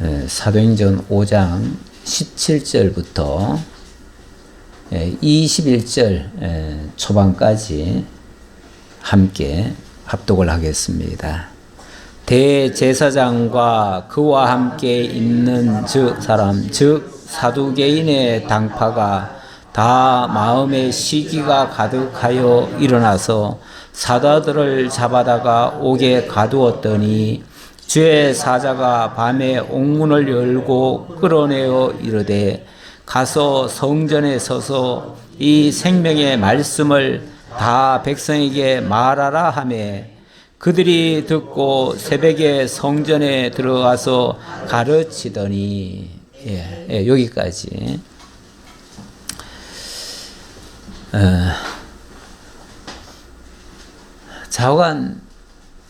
사도행전 5장 17절부터 21절 초반까지 함께 합독을 하겠습니다. 대제사장과 그와 함께 있는 사람 즉 사두개인의 당파가 다 마음에 시기가 가득하여 일어나서 사도들을 잡아다가 옥에 가두었더니 주의 사자가 밤에 옥문을 열고 끌어내어 이르되 가서 성전에 서서 이 생명의 말씀을 다 백성에게 말하라 하며 그들이 듣고 새벽에 성전에 들어가서 가르치더니 여기까지. 좌우간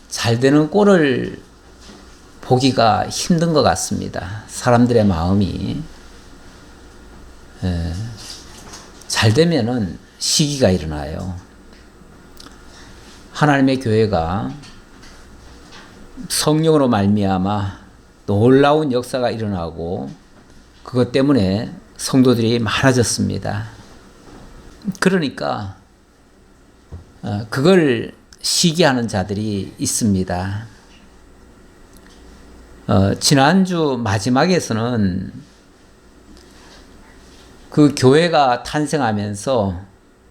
잘 되는 꼴을 보기가 힘든 것 같습니다. 사람들의 마음이 잘 되면은 시기가 일어나요. 하나님의 교회가 성령으로 말미암아 놀라운 역사가 일어나고 그것 때문에 성도들이 많아졌습니다. 그러니까 그걸 시기하는 자들이 있습니다. 지난주 마지막에서는 그 교회가 탄생하면서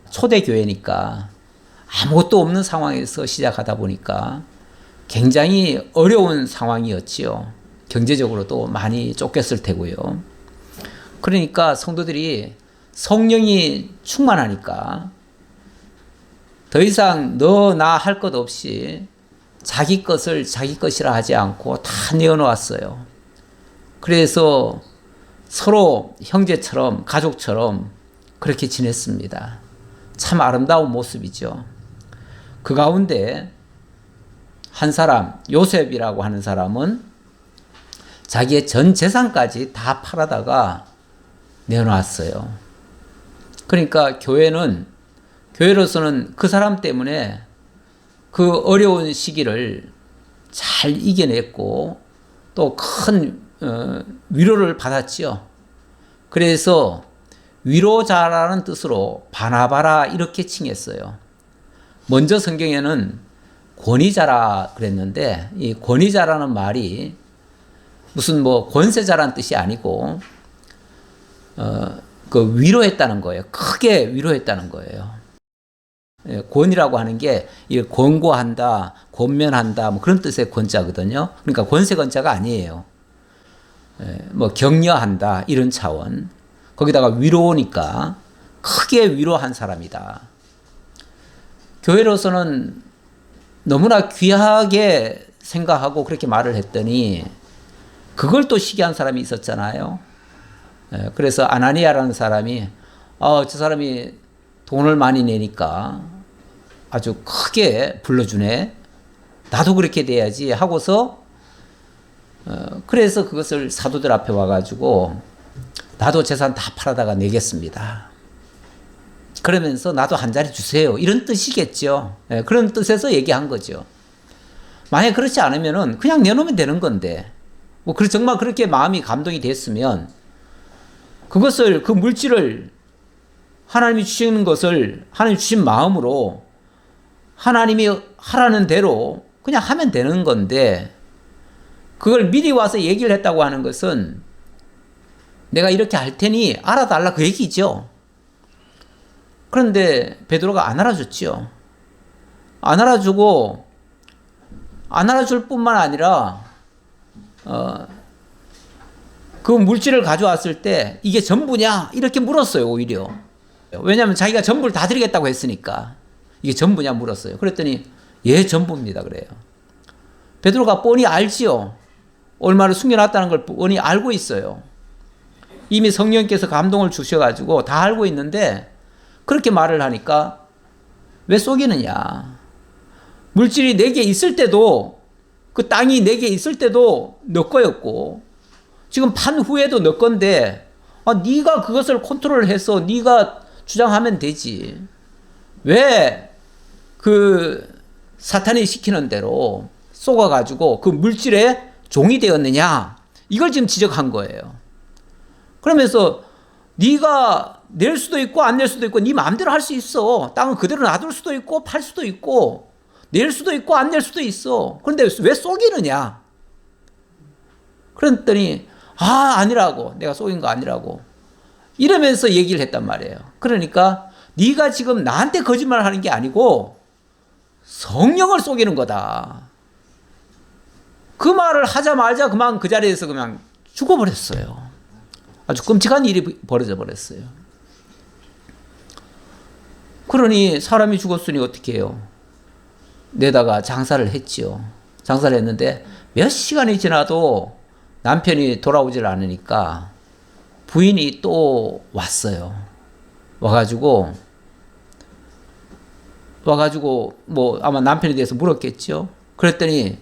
초대교회니까 아무것도 없는 상황에서 시작하다 보니까 굉장히 어려운 상황이었지요. 경제적으로도 많이 쫓겼을 테고요. 그러니까 성도들이 성령이 충만하니까 더 이상 너 나 할 것 없이 자기 것을 자기 것이라 하지 않고 다 내어놓았어요. 그래서 서로 형제처럼 가족처럼 그렇게 지냈습니다. 참 아름다운 모습이죠. 그 가운데 한 사람, 요셉이라고 하는 사람은 자기의 전 재산까지 다 팔아다가 내어놨어요. 그러니까 교회로서는 그 사람 때문에 그 어려운 시기를 잘 이겨냈고 또 큰 위로를 받았지요. 그래서 위로자라는 뜻으로 바나바라 이렇게 칭했어요. 먼저 성경에는 권위자라 그랬는데 이 권위자라는 말이 무슨 권세자라는 뜻이 아니고 그 위로했다는 거예요. 크게 위로했다는 거예요. 권이라고 하는 게 권고한다, 권면한다 그런 뜻의 권자거든요. 그러니까 권세 권자가 아니에요. 격려한다 이런 차원. 거기다가 위로니까 크게 위로한 사람이다. 교회로서는 너무나 귀하게 생각하고 그렇게 말을 했더니 그걸 또 시기한 사람이 있었잖아요. 그래서 아나니아라는 사람이 저 사람이 돈을 많이 내니까 아주 크게 불러주네. 나도 그렇게 돼야지 하고서 그래서 그것을 사도들 앞에 와가지고 나도 재산 다 팔아다가 내겠습니다. 그러면서 나도 한 자리 주세요. 이런 뜻이겠죠. 그런 뜻에서 얘기한 거죠. 만약 그렇지 않으면은 그냥 내놓으면 되는 건데 정말 그렇게 마음이 감동이 됐으면 그것을 그 물질을 하나님이 주시는 것을 하나님 주신 마음으로 하나님이 하라는 대로 그냥 하면 되는 건데 그걸 미리 와서 얘기를 했다고 하는 것은 내가 이렇게 할 테니 알아달라 그 얘기죠. 그런데 베드로가 안 알아줬죠. 안 알아주고 안 알아줄 뿐만 아니라 그 물질을 가져왔을 때 이게 전부냐 이렇게 물었어요. 오히려. 왜냐하면 자기가 전부를 다 드리겠다고 했으니까 이게 전부냐 물었어요. 그랬더니 예 전부입니다 그래요. 베드로가 뻔히 알지요. 얼마를 숨겨놨다는 걸 뻔히 알고 있어요. 이미 성령께서 감동을 주셔가지고 다 알고 있는데 그렇게 말을 하니까 왜 속이느냐. 물질이 내게 있을 때도 그 땅이 내게 있을 때도 너 거였고 지금 판 후에도 너 건데 네가 그것을 컨트롤해서 네가 주장하면 되지. 왜 그 사탄이 시키는 대로 속아가지고 그 물질에 종이 되었느냐. 이걸 지금 지적한 거예요. 그러면서 네가 낼 수도 있고 안 낼 수도 있고 네 마음대로 할 수 있어. 땅은 그대로 놔둘 수도 있고 팔 수도 있고 낼 수도 있고 안 낼 수도 있어. 그런데 왜 속이느냐? 그랬더니 아니라고. 내가 속인 거 아니라고. 이러면서 얘기를 했단 말이에요. 그러니까 네가 지금 나한테 거짓말을 하는 게 아니고 성령을 속이는 거다. 그 말을 하자마자 그만 그 자리에서 그냥 죽어버렸어요. 아주 끔찍한 일이 벌어져 버렸어요. 그러니 사람이 죽었으니 어떻게 해요? 내다가 장사를 했지요. 장사를 했는데 몇 시간이 지나도 남편이 돌아오질 않으니까 부인이 또 왔어요. 와가지고 뭐 아마 남편에 대해서 물었겠죠. 그랬더니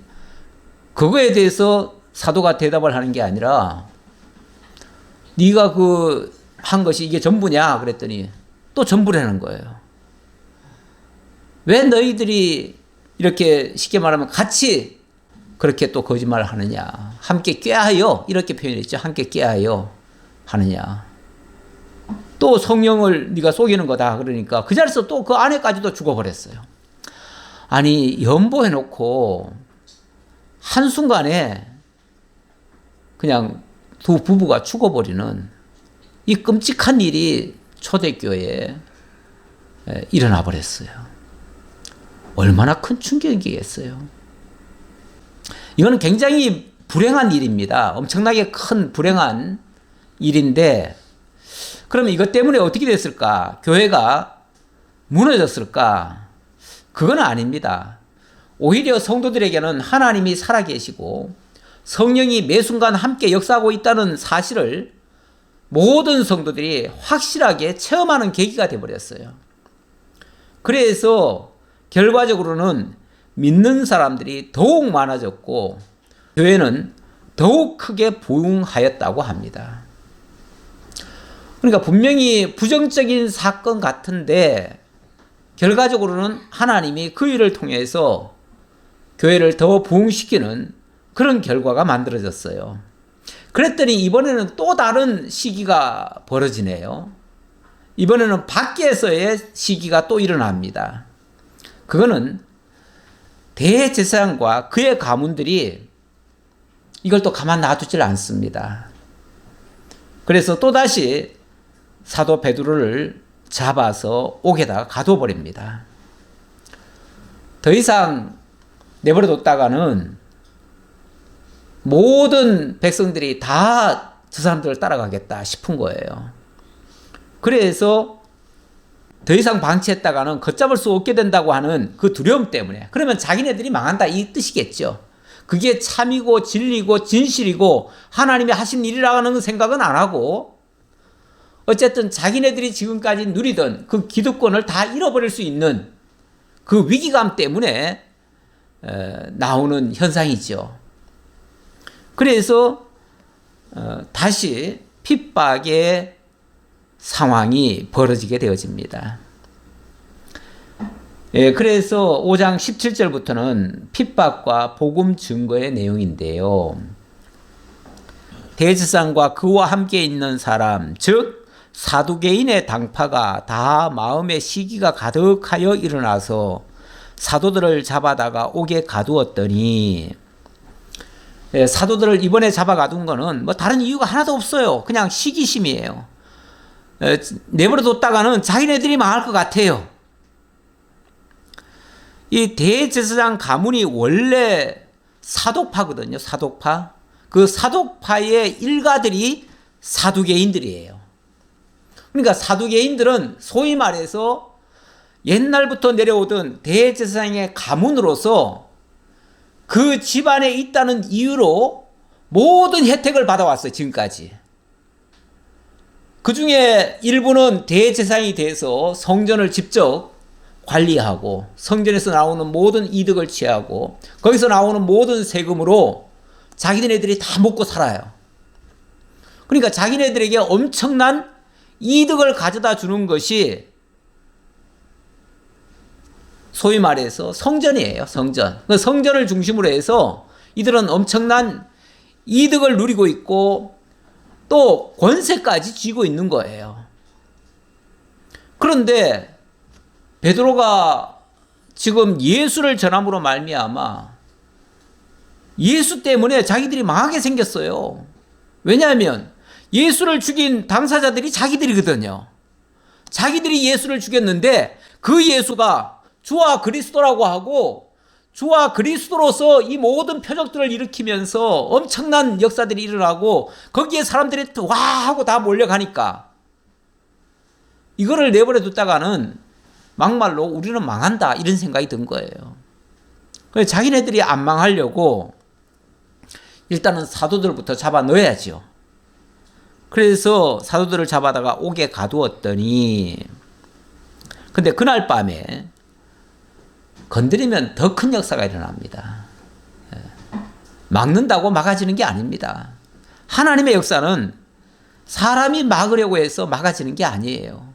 그거에 대해서 사도가 대답을 하는 게 아니라 네가 그 한 것이 이게 전부냐 그랬더니 또 전부라는 거예요. 왜 너희들이 이렇게 쉽게 말하면 같이 그렇게 또 거짓말을 하느냐. 함께 꾀하여 이렇게 표현했죠. 함께 꾀하여 하느냐. 또 성령을 네가 속이는 거다. 그러니까 그 자리에서 또 그 아내까지도 죽어버렸어요. 아니 연보해놓고 한순간에 그냥 두 부부가 죽어버리는 이 끔찍한 일이 초대교회에 일어나 버렸어요. 얼마나 큰 충격이겠어요. 이거는 굉장히 불행한 일입니다. 엄청나게 큰 불행한 일인데 그러면 이것 때문에 어떻게 됐을까? 교회가 무너졌을까? 그건 아닙니다. 오히려 성도들에게는 하나님이 살아계시고 성령이 매 순간 함께 역사하고 있다는 사실을 모든 성도들이 확실하게 체험하는 계기가 되어버렸어요. 그래서 결과적으로는 믿는 사람들이 더욱 많아졌고 교회는 더욱 크게 부흥하였다고 합니다. 그러니까 분명히 부정적인 사건 같은데 결과적으로는 하나님이 그 일을 통해서 교회를 더 부흥시키는 그런 결과가 만들어졌어요. 그랬더니 이번에는 또 다른 시기가 벌어지네요. 이번에는 밖에서의 시기가 또 일어납니다. 그거는 대제사장과 그의 가문들이 이걸 또 가만 놔두질 않습니다. 그래서 또다시 사도 베드로를 잡아서 옥에다가 가둬버립니다. 더 이상 내버려뒀다가는 모든 백성들이 다 저 사람들을 따라가겠다 싶은 거예요. 그래서 더 이상 방치했다가는 걷잡을 수 없게 된다고 하는 그 두려움 때문에 그러면 자기네들이 망한다 이 뜻이겠죠. 그게 참이고 진리고 진실이고 하나님이 하신 일이라는 생각은 안 하고 어쨌든 자기네들이 지금까지 누리던 그 기득권을 다 잃어버릴 수 있는 그 위기감 때문에 나오는 현상이죠. 그래서 다시 핍박의 상황이 벌어지게 되어집니다. 그래서 5장 17절부터는 핍박과 복음 증거의 내용인데요. 대제사장과 그와 함께 있는 사람, 즉 사두개인의 당파가 다 마음의 시기가 가득하여 일어나서 사도들을 잡아다가 옥에 가두었더니 사도들을 이번에 잡아 가둔 거는 뭐 다른 이유가 하나도 없어요. 그냥 시기심이에요. 내버려뒀다가는 자기네들이 망할 것 같아요. 이 대제사장 가문이 원래 사독파거든요. 사독파. 그 사독파의 일가들이 사두개인들이에요. 그러니까 사두개인들은 소위 말해서 옛날부터 내려오던 대제사장의 가문으로서 그 집안에 있다는 이유로 모든 혜택을 받아왔어요. 지금까지. 그 중에 일부는 대제사장이 돼서 성전을 직접 관리하고 성전에서 나오는 모든 이득을 취하고 거기서 나오는 모든 세금으로 자기네들이 다 먹고 살아요. 그러니까 자기네들에게 엄청난 이득을 가져다 주는 것이 소위 말해서 성전이에요. 성전. 성전을 중심으로 해서 이들은 엄청난 이득을 누리고 있고 또 권세까지 쥐고 있는 거예요. 그런데 베드로가 지금 예수를 전함으로 말미암아 예수 때문에 자기들이 망하게 생겼어요. 왜냐하면 예수를 죽인 당사자들이 자기들이거든요. 자기들이 예수를 죽였는데 그 예수가 주와 그리스도라고 하고 주와 그리스도로서 이 모든 표적들을 일으키면서 엄청난 역사들이 일어나고 거기에 사람들이 와 하고 다 몰려가니까 이거를 내버려 뒀다가는 막말로 우리는 망한다 이런 생각이 든 거예요. 그래서 자기네들이 안 망하려고 일단은 사도들부터 잡아 넣어야죠. 그래서 사도들을 잡아다가 옥에 가두었더니 근데 그날 밤에 건드리면 더 큰 역사가 일어납니다. 막는다고 막아지는 게 아닙니다. 하나님의 역사는 사람이 막으려고 해서 막아지는 게 아니에요.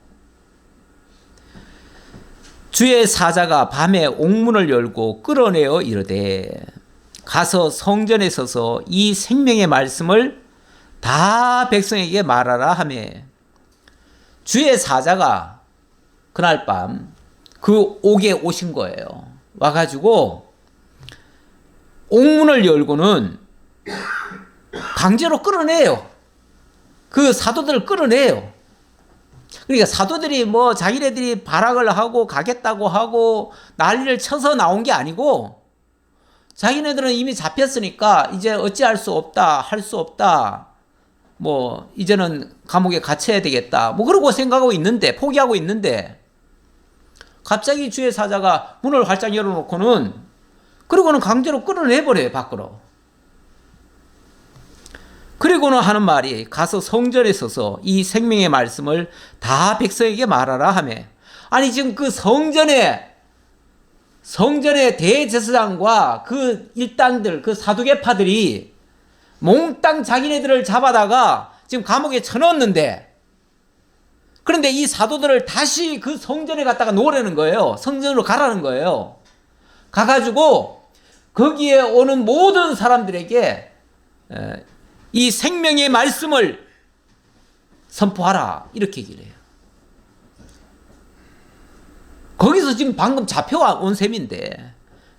주의 사자가 밤에 옥문을 열고 끌어내어 이르되 가서 성전에 서서 이 생명의 말씀을 다 백성에게 말하라 하며 주의 사자가 그날 밤 그 옥에 오신 거예요. 와가지고 옥문을 열고는 강제로 끌어내요. 그 사도들을 끌어내요. 그러니까 사도들이 뭐 자기네들이 발악을 하고 가겠다고 하고 난리를 쳐서 나온 게 아니고 자기네들은 이미 잡혔으니까 이제 어찌할 수 없다, 할 수 없다. 뭐 이제는 감옥에 갇혀야 되겠다. 뭐 그러고 생각하고 있는데 포기하고 있는데 갑자기 주의 사자가 문을 활짝 열어놓고는 그리고는 강제로 끌어내버려요 밖으로. 그리고는 하는 말이 가서 성전에 서서 이 생명의 말씀을 다 백성에게 말하라 하며 아니 지금 그 성전의 대제사장과 그 일당들 그 사두개파들이 몽땅 자기네들을 잡아다가 지금 감옥에 쳐넣었는데 그런데 이 사도들을 다시 그 성전에 갔다가 놓으라는 거예요. 성전으로 가라는 거예요. 가가지고 거기에 오는 모든 사람들에게 이 생명의 말씀을 선포하라 이렇게 얘기를 해요. 거기서 지금 방금 잡혀온 셈인데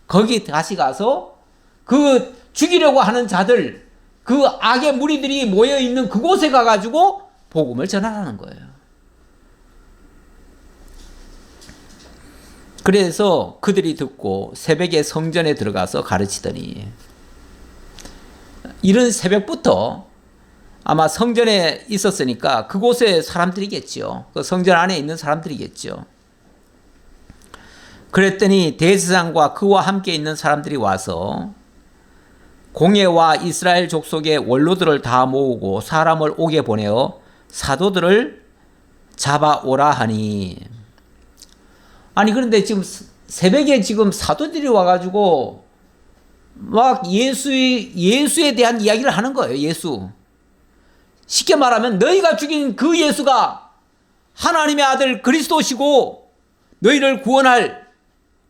거기 다시 가서 그 죽이려고 하는 자들 그 악의 무리들이 모여있는 그곳에 가가지고 복음을 전하라는 거예요. 그래서 그들이 듣고 새벽에 성전에 들어가서 가르치더니 이른 새벽부터 아마 성전에 있었으니까 그곳에 사람들이겠죠. 그 성전 안에 있는 사람들이겠죠. 그랬더니 대제사장과 그와 함께 있는 사람들이 와서 공회와 이스라엘 족속의 원로들을 다 모으고 사람을 옥에 보내어 사도들을 잡아오라 하니 아니 그런데 지금 새벽에 지금 사도들이 와가지고 막 예수에 대한 이야기를 하는 거예요. 예수. 쉽게 말하면 너희가 죽인 그 예수가 하나님의 아들 그리스도시고 너희를 구원할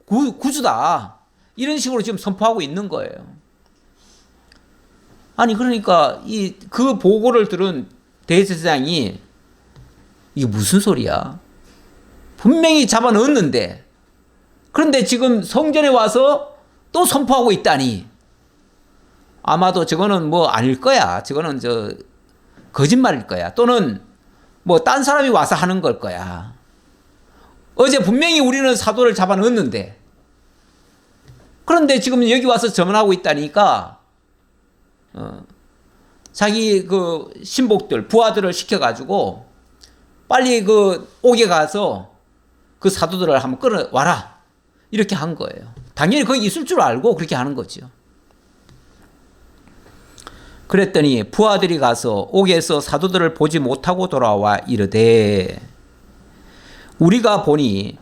구주다. 이런 식으로 지금 선포하고 있는 거예요. 아니 그러니까 그 보고를 들은 대제사장이 이게 무슨 소리야? 분명히 잡아 넣었는데 그런데 지금 성전에 와서 또 선포하고 있다니 아마도 저거는 뭐 아닐 거야. 저거는 거짓말일 거야. 또는 뭐 딴 사람이 와서 하는 걸 거야. 어제 분명히 우리는 사도를 잡아 넣었는데 그런데 지금 여기 와서 전하고 있다니까 자기 그 신복들 부하들을 시켜가지고 빨리 그 옥에 가서 그 사도들을 한번 끌어와라 이렇게 한 거예요. 당연히 거기 있을 줄 알고 그렇게 하는 거죠. 그랬더니 부하들이 가서 옥에서 사도들을 보지 못하고 돌아와 이르되 우리가 보니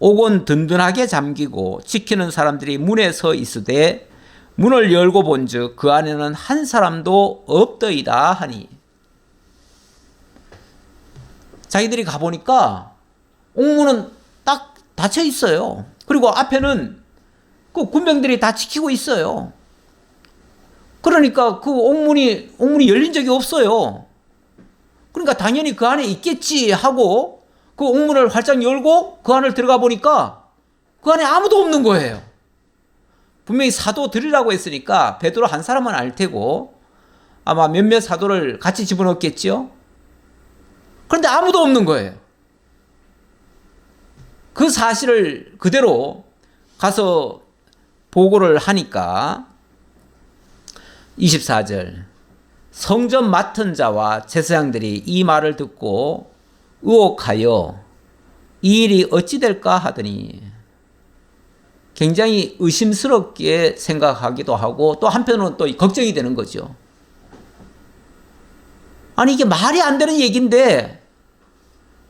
옥은 든든하게 잠기고 지키는 사람들이 문에 서 있으되 문을 열고 본즉 그 안에는 한 사람도 없더이다 하니 자기들이 가보니까 옥문은 딱 닫혀 있어요. 그리고 앞에는 그 군병들이 다 지키고 있어요. 그러니까 그 옥문이 열린 적이 없어요. 그러니까 당연히 그 안에 있겠지 하고 그 옥문을 활짝 열고 그 안을 들어가 보니까 그 안에 아무도 없는 거예요. 분명히 사도들이라고 했으니까 베드로 한 사람은 알 테고 아마 몇몇 사도를 같이 집어넣었겠죠. 그런데 아무도 없는 거예요. 그 사실을 그대로 가서 보고를 하니까 24절 성전 맡은 자와 제사장들이 이 말을 듣고 의혹하여 이 일이 어찌 될까 하더니 굉장히 의심스럽게 생각하기도 하고 또 한편으로는 또 걱정이 되는 거죠. 아니 이게 말이 안 되는 얘기인데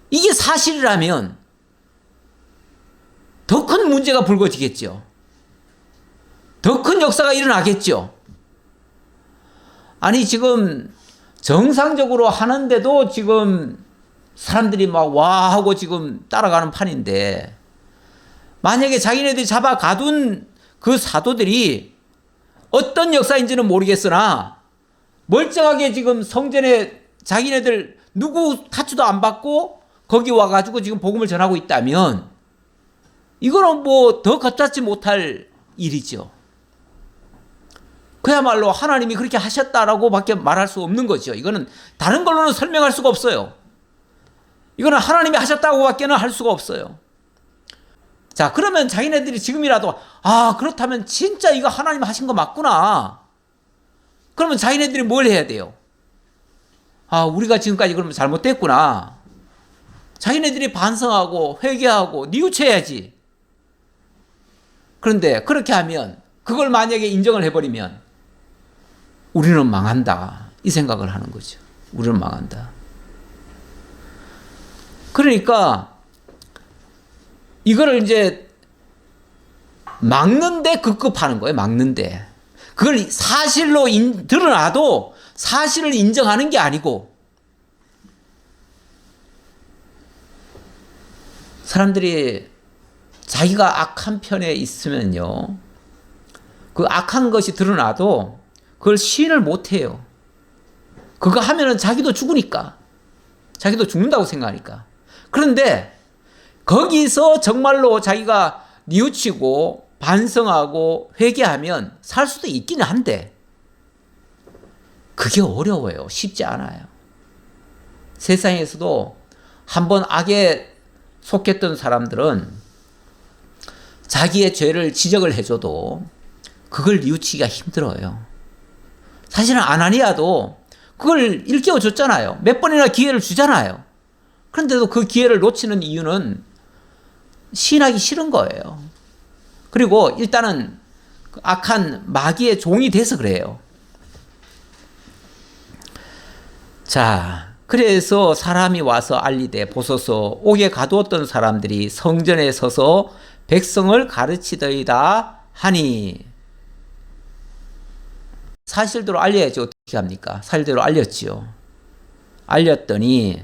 이게 사실이라면 더 큰 문제가 불거지겠죠. 더 큰 역사가 일어나겠죠. 아니 지금 정상적으로 하는데도 지금 사람들이 막 와 하고 지금 따라가는 판인데 만약에 자기네들이 잡아 가둔 그 사도들이 어떤 역사인지는 모르겠으나 멀쩡하게 지금 성전에 자기네들 누구 타투도 안 받고 거기 와가지고 지금 복음을 전하고 있다면 이거는 뭐 더 걷잡지 못할 일이죠. 그야말로 하나님이 그렇게 하셨다라고 밖에 말할 수 없는 거죠. 이거는 다른 걸로는 설명할 수가 없어요. 이거는 하나님이 하셨다고 밖에는 할 수가 없어요. 자, 그러면 자기네들이 지금이라도 그렇다면 진짜 이거 하나님 하신 거 맞구나. 그러면 자기네들이 뭘 해야 돼요? 우리가 지금까지 그러면 잘못됐구나. 자기네들이 반성하고 회개하고 뉘우쳐야지. 그런데 그렇게 하면 그걸 만약에 인정을 해버리면 우리는 망한다. 이 생각을 하는 거죠. 우리는 망한다. 그러니까 이거를 이제 막는데 급급하는 거예요. 막는데. 그걸 사실로 드러나도 사실을 인정하는 게 아니고 사람들이 자기가 악한 편에 있으면요. 그 악한 것이 드러나도 그걸 시인을 못해요. 그거 하면은 자기도 죽으니까. 자기도 죽는다고 생각하니까. 그런데 거기서 정말로 자기가 뉘우치고 반성하고 회개하면 살 수도 있기는 한데 그게 어려워요. 쉽지 않아요. 세상에서도 한번 악에 속했던 사람들은 자기의 죄를 지적을 해줘도 그걸 뉘우치기가 힘들어요. 사실은 아나니아도 그걸 일깨워줬잖아요. 몇 번이나 기회를 주잖아요. 그런데도 그 기회를 놓치는 이유는 시인하기 싫은 거예요. 그리고 일단은 악한 마귀의 종이 돼서 그래요. 자, 그래서 사람이 와서 알리되 보소서 옥에 가두었던 사람들이 성전에 서서 백성을 가르치더이다 하니 사실대로 알려야지 어떻게 합니까? 사실대로 알렸지요. 알렸더니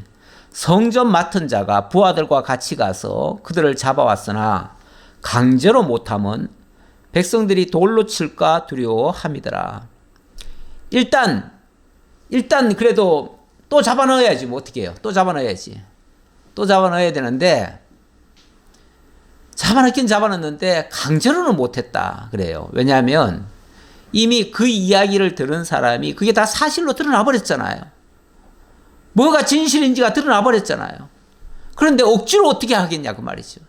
성전 맡은 자가 부하들과 같이 가서 그들을 잡아왔으나 강제로 못하면 백성들이 돌로 칠까 두려워함이더라. 일단 그래도 또 잡아넣어야지 뭐 어떻게 해요? 또 잡아넣어야지. 또 잡아넣어야 되는데 잡아넣긴 잡아넣는데 강제로는 못했다 그래요. 왜냐하면 이미 그 이야기를 들은 사람이 그게 다 사실로 드러나 버렸잖아요. 뭐가 진실인지가 드러나 버렸잖아요. 그런데 억지로 어떻게 하겠냐 그 말이죠.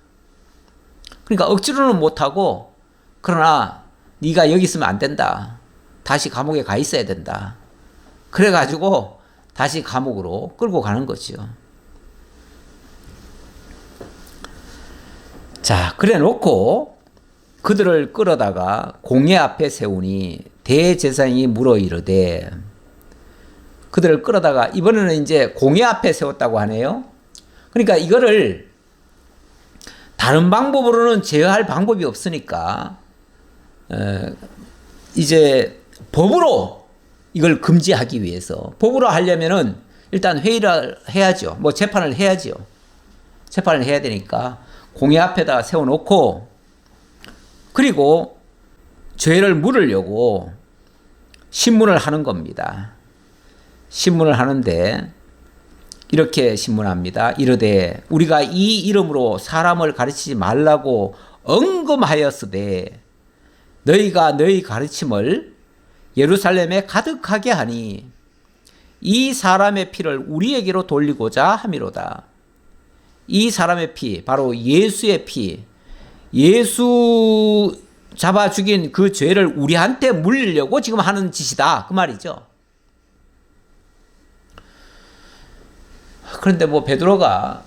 그러니까 억지로는 못하고 그러나 네가 여기 있으면 안 된다. 다시 감옥에 가 있어야 된다. 그래가지고 다시 감옥으로 끌고 가는 거죠. 자, 그래 놓고 그들을 끌어다가 공회 앞에 세우니 대제사장이 물어 이르되 그들을 끌어다가 이번에는 이제 공회 앞에 세웠다고 하네요. 그러니까 이거를 다른 방법으로는 제어할 방법이 없으니까 이제 법으로 이걸 금지하기 위해서 법으로 하려면은 일단 회의를 해야죠. 뭐 재판을 해야죠. 재판을 해야 되니까 공회 앞에다 세워놓고 그리고 죄를 물으려고 신문을 하는 겁니다. 신문을 하는데 이렇게 신문합니다. 이르되 우리가 이 이름으로 사람을 가르치지 말라고 언금하였으되 너희가 너희 가르침을 예루살렘에 가득하게 하니 이 사람의 피를 우리에게로 돌리고자 함이로다. 이 사람의 피, 바로 예수의 피, 예수 잡아 죽인 그 죄를 우리한테 물리려고 지금 하는 짓이다, 그 말이죠. 그런데 뭐 베드로가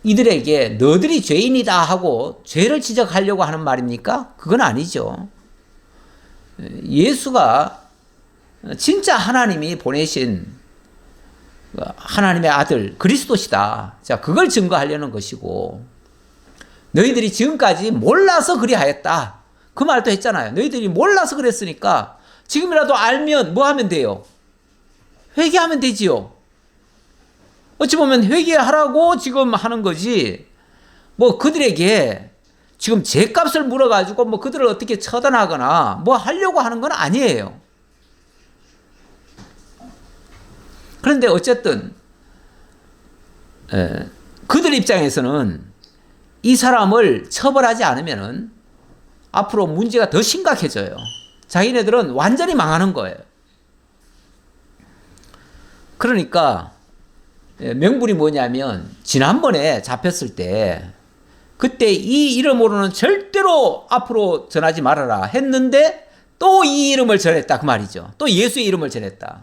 이들에게 너들이 죄인이다 하고 죄를 지적하려고 하는 말입니까? 그건 아니죠. 예수가 진짜 하나님이 보내신 하나님의 아들 그리스도시다. 자, 그걸 증거하려는 것이고, 너희들이 지금까지 몰라서 그리하였다, 그 말도 했잖아요. 너희들이 몰라서 그랬으니까 지금이라도 알면 뭐 하면 돼요? 회개하면 되지요. 어찌 보면 회개하라고 지금 하는 거지, 뭐 그들에게 지금 죄값을 물어가지고 뭐 그들을 어떻게 처단하거나 뭐 하려고 하는 건 아니에요. 그런데 어쨌든 그들 입장에서는 이 사람을 처벌하지 않으면은 앞으로 문제가 더 심각해져요. 자기네들은 완전히 망하는 거예요. 그러니까 명분이 뭐냐면, 지난번에 잡혔을 때 그때 이 이름으로는 절대로 앞으로 전하지 말아라 했는데 또 이 이름을 전했다, 그 말이죠. 또 예수의 이름을 전했다.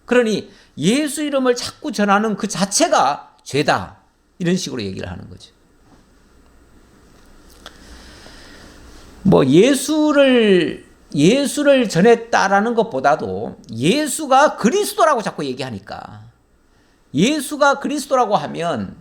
그러니 예수 이름을 자꾸 전하는 그 자체가 죄다, 이런 식으로 얘기를 하는 거죠. 뭐 예수를 전했다라는 것보다도 예수가 그리스도라고 자꾸 얘기하니까, 예수가 그리스도라고 하면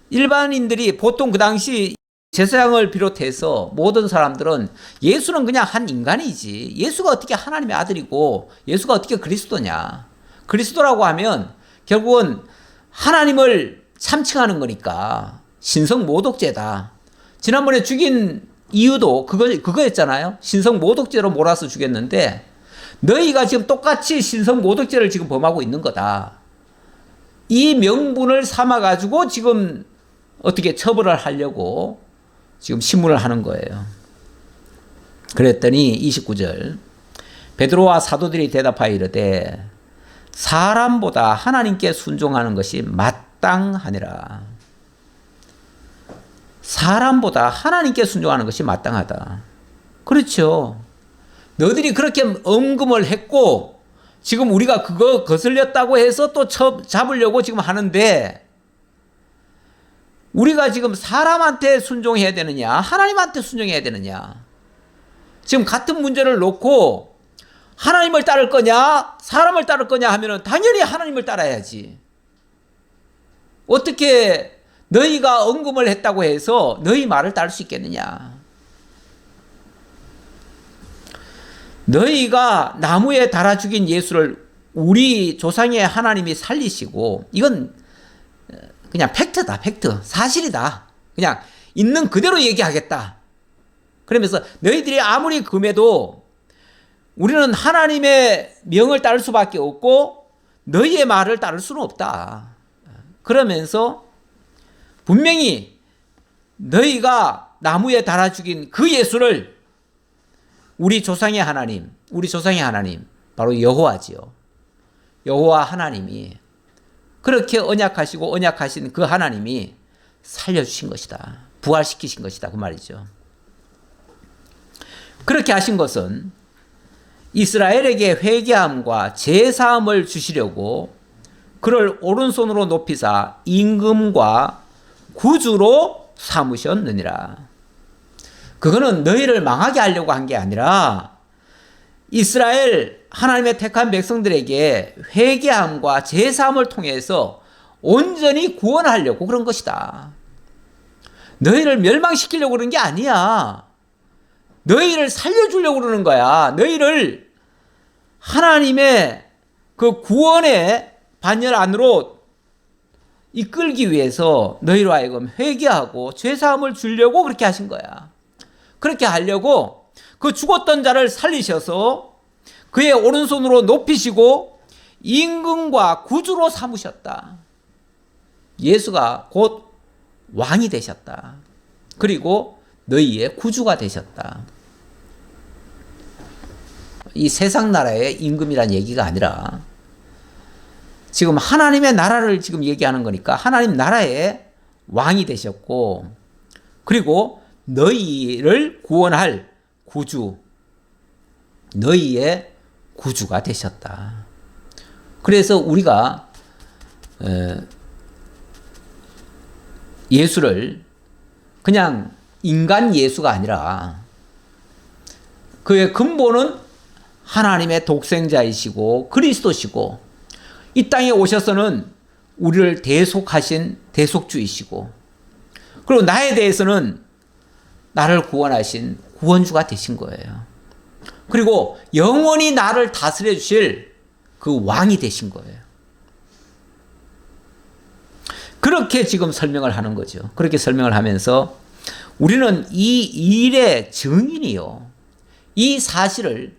일반인들이 보통 그 당시 제사장을 비롯해서 모든 사람들은 예수는 그냥 한 인간이지, 예수가 어떻게 하나님의 아들이고 예수가 어떻게 그리스도냐, 그리스도라고 하면 결국은 하나님을 참칭하는 거니까 신성 모독죄다. 지난번에 죽인 이유도 그거였잖아요. 신성 모독죄로 몰아서 죽였는데 너희가 지금 똑같이 신성 모독죄를 지금 범하고 있는 거다. 이 명분을 삼아가지고 지금 어떻게 처벌을 하려고 지금 신문을 하는 거예요. 그랬더니 29절, 베드로와 사도들이 대답하여 이르되 사람보다 하나님께 순종하는 것이 마땅하니라. 사람보다 하나님께 순종하는 것이 마땅하다. 그렇죠. 너희들이 그렇게 언금을 했고 지금 우리가 그거 거슬렸다고 해서 또 잡으려고 지금 하는데, 우리가 지금 사람한테 순종해야 되느냐 하나님한테 순종해야 되느냐, 지금 같은 문제를 놓고 하나님을 따를 거냐 사람을 따를 거냐 하면은 당연히 하나님을 따라야지. 어떻게 너희가 언금을 했다고 해서 너희 말을 따를 수 있겠느냐. 너희가 나무에 달아 죽인 예수를 우리 조상의 하나님이 살리시고, 이건 그냥 팩트다, 팩트, 사실이다, 그냥 있는 그대로 얘기하겠다. 그러면서 너희들이 아무리 금해도 우리는 하나님의 명을 따를 수밖에 없고 너희의 말을 따를 수는 없다. 그러면서 분명히 너희가 나무에 달아 죽인 그 예수를 우리 조상의 하나님 바로 여호와지요. 여호와 하나님이 그렇게 언약하신 그 하나님이 살려주신 것이다. 부활시키신 것이다, 그 말이죠. 그렇게 하신 것은 이스라엘에게 회개함과 제사함을 주시려고 그를 오른손으로 높이사 임금과 구주로 삼으셨느니라. 그거는 너희를 망하게 하려고 한 게 아니라 이스라엘 하나님의 택한 백성들에게 회개함과 제사함을 통해서 온전히 구원하려고 그런 것이다. 너희를 멸망시키려고 그런 게 아니야. 너희를 살려주려고 그러는 거야. 너희를 하나님의 그 구원의 반열 안으로 이끌기 위해서 너희로 하여금 회개하고 죄사함을 주려고 그렇게 하신 거야. 그렇게 하려고 그 죽었던 자를 살리셔서 그의 오른손으로 높이시고 임금과 구주로 삼으셨다. 예수가 곧 왕이 되셨다. 그리고 너희의 구주가 되셨다. 이 세상 나라의 임금이란 얘기가 아니라 지금 하나님의 나라를 지금 얘기하는 거니까 하나님 나라의 왕이 되셨고, 그리고 너희를 구원할 구주, 너희의 구주가 되셨다. 그래서 우리가 예수를 그냥 인간 예수가 아니라 그의 근본은 하나님의 독생자이시고 그리스도시고, 이 땅에 오셔서는 우리를 대속하신 대속주이시고, 그리고 나에 대해서는 나를 구원하신 구원주가 되신 거예요. 그리고 영원히 나를 다스려 주실 그 왕이 되신 거예요. 그렇게 지금 설명을 하는 거죠. 그렇게 설명을 하면서 우리는 이 일의 증인이요, 이 사실을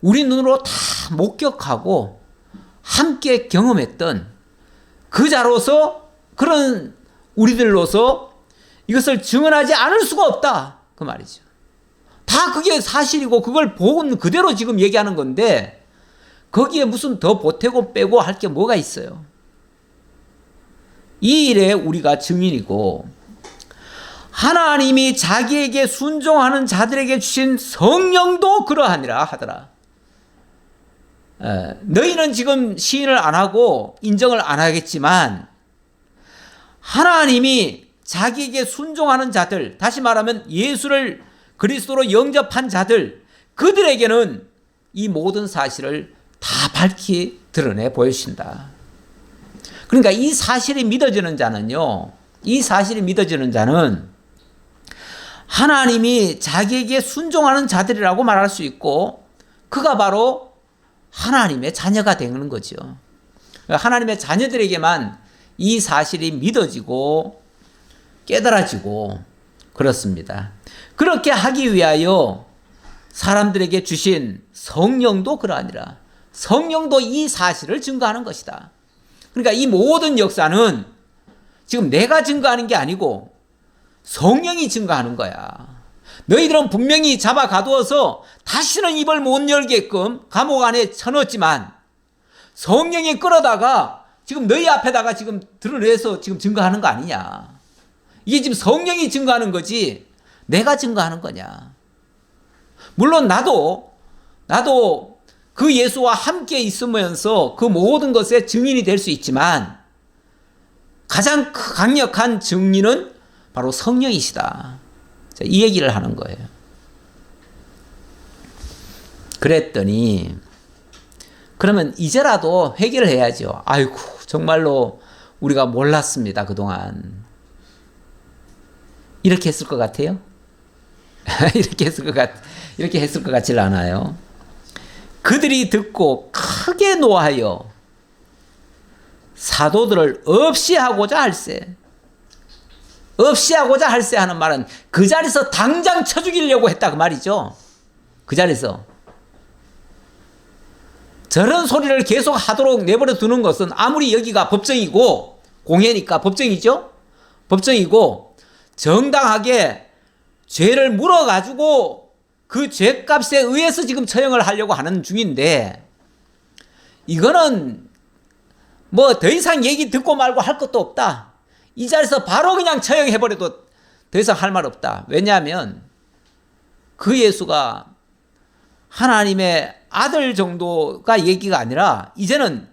우리 눈으로 다 목격하고 함께 경험했던 그 자로서, 그런 우리들로서 이것을 증언하지 않을 수가 없다, 그 말이죠. 다 그게 사실이고 그걸 본 그대로 지금 얘기하는 건데 거기에 무슨 더 보태고 빼고 할 게 뭐가 있어요. 이 일에 우리가 증인이고, 하나님이 자기에게 순종하는 자들에게 주신 성령도 그러하니라 하더라. 너희는 지금 시인을 안 하고 인정을 안 하겠지만 하나님이 자기에게 순종하는 자들, 다시 말하면 예수를 그리스도로 영접한 자들, 그들에게는 이 모든 사실을 다 밝히 드러내 보여주신다. 그러니까 이 사실이 믿어지는 자는요, 이 사실이 믿어지는 자는 하나님이 자기에게 순종하는 자들이라고 말할 수 있고, 그가 바로 하나님의 자녀가 되는 거죠. 하나님의 자녀들에게만 이 사실이 믿어지고 깨달아지고 그렇습니다. 그렇게 하기 위하여 사람들에게 주신 성령도 그러하니라. 성령도 이 사실을 증거하는 것이다. 그러니까 이 모든 역사는 지금 내가 증거하는 게 아니고 성령이 증거하는 거야. 너희들은 분명히 잡아 가두어서 다시는 입을 못 열게끔 감옥 안에 쳐넣었지만 성령이 끌어다가 지금 너희 앞에다가 지금 드러내서 지금 증거하는 거 아니냐. 이게 지금 성령이 증거하는 거지 내가 증거하는 거냐. 물론 나도 그 예수와 함께 있으면서 그 모든 것의 증인이 될 수 있지만 가장 강력한 증인은 바로 성령이시다. 이 얘기를 하는 거예요. 그랬더니 그러면 이제라도 회개를 해야죠. 아이고 정말로 우리가 몰랐습니다 그동안. 이렇게 했을 것 같아요? 이렇게 했을 것 같질 않아요. 그들이 듣고 크게 노하여 사도들을 없이 하고자 할세. 없이 하고자 할세 하는 말은 그 자리에서 당장 쳐 죽이려고 했다 그 말이죠. 그 자리에서. 저런 소리를 계속 하도록 내버려 두는 것은 아무리 여기가 법정이고 공회니까 법정이죠. 법정이고 정당하게 죄를 물어가지고 그 죄값에 의해서 지금 처형을 하려고 하는 중인데, 이거는 뭐 더 이상 얘기 듣고 말고 할 것도 없다. 이 자리에서 바로 그냥 처형해버려도 더 이상 할 말 없다. 왜냐하면 그 예수가 하나님의 아들 정도가 얘기가 아니라 이제는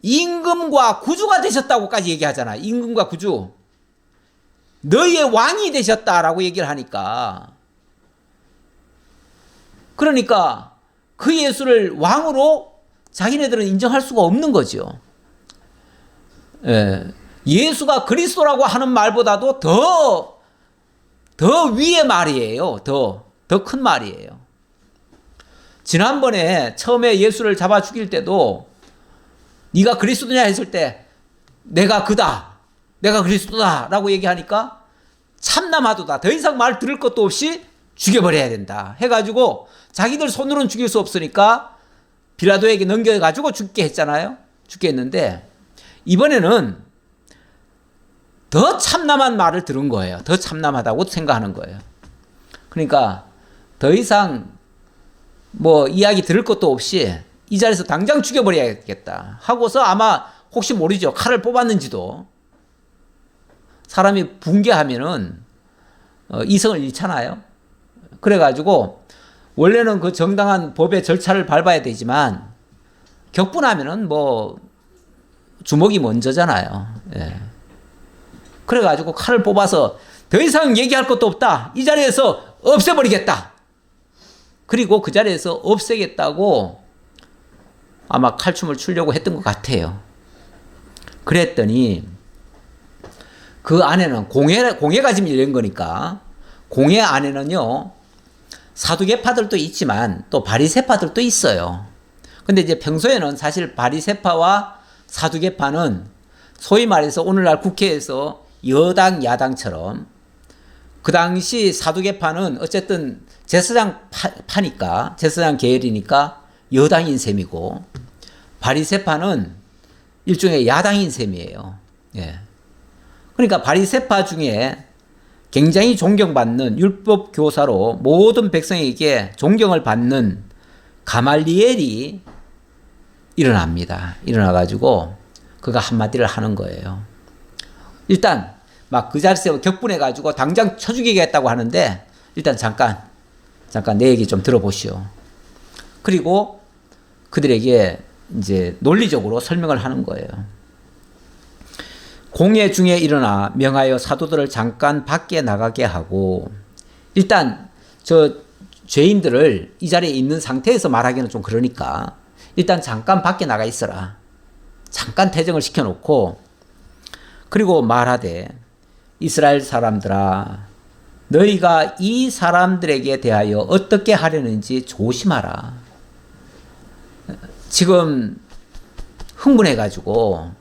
임금과 구주가 되셨다고까지 얘기하잖아. 임금과 구주. 너희의 왕이 되셨다라고 얘기를 하니까, 그러니까 그 예수를 왕으로 자기네들은 인정할 수가 없는 거죠. 예수가 그리스도라고 하는 말보다도 더 위의 말이에요. 더 큰 말이에요. 지난번에 처음에 예수를 잡아 죽일 때도 네가 그리스도냐 했을 때 내가 그다, 내가 그리스도다 라고 얘기하니까 참남하도다, 더 이상 말 들을 것도 없이 죽여버려야 된다 해가지고 자기들 손으로는 죽일 수 없으니까 빌라도에게 넘겨가지고 죽게 했잖아요. 죽게 했는데 이번에는 더 참남한 말을 들은 거예요. 더 참남하다고 생각하는 거예요. 그러니까 더 이상 뭐 이야기 들을 것도 없이 이 자리에서 당장 죽여버려야겠다 하고서 아마 혹시 모르죠. 칼을 뽑았는지도. 사람이 붕괴하면은 이성을 잃잖아요. 그래가지고 원래는 그 정당한 법의 절차를 밟아야 되지만 격분하면은 뭐 주먹이 먼저잖아요. 예. 그래가지고 칼을 뽑아서 더 이상 얘기할 것도 없다. 이 자리에서 없애버리겠다. 그리고 그 자리에서 없애겠다고 아마 칼춤을 추려고 했던 것 같아요. 그랬더니 그 안에는 공회가 지금 이런 거니까 공회 안에는요 사두개파들도 있지만 또 바리새파들도 있어요. 근데 이제 평소에는 사실 바리새파와 사두개파는 소위 말해서 오늘날 국회에서 여당 야당처럼 그 당시 사두개파는 어쨌든 제사장 파니까 제사장 계열이니까 여당인 셈이고 바리새파는 일종의 야당인 셈이에요. 예. 그러니까 바리새파 중에 굉장히 존경받는 율법 교사로 모든 백성에게 존경을 받는 가말리엘이 일어납니다. 일어나가지고 그가 한마디를 하는 거예요. 일단 막 그 자리에서 격분해가지고 당장 쳐 죽이겠다고 하는데 일단 잠깐 내 얘기 좀 들어보시오. 그리고 그들에게 이제 논리적으로 설명을 하는 거예요. 공회 중에 일어나 명하여 사도들을 잠깐 밖에 나가게 하고 일단 저 죄인들을 이 자리에 있는 상태에서 말하기는 좀 그러니까 일단 잠깐 밖에 나가 있어라. 잠깐 퇴정을 시켜놓고 그리고 말하되 이스라엘 사람들아 너희가 이 사람들에게 대하여 어떻게 하려는지 조심하라. 지금 흥분해가지고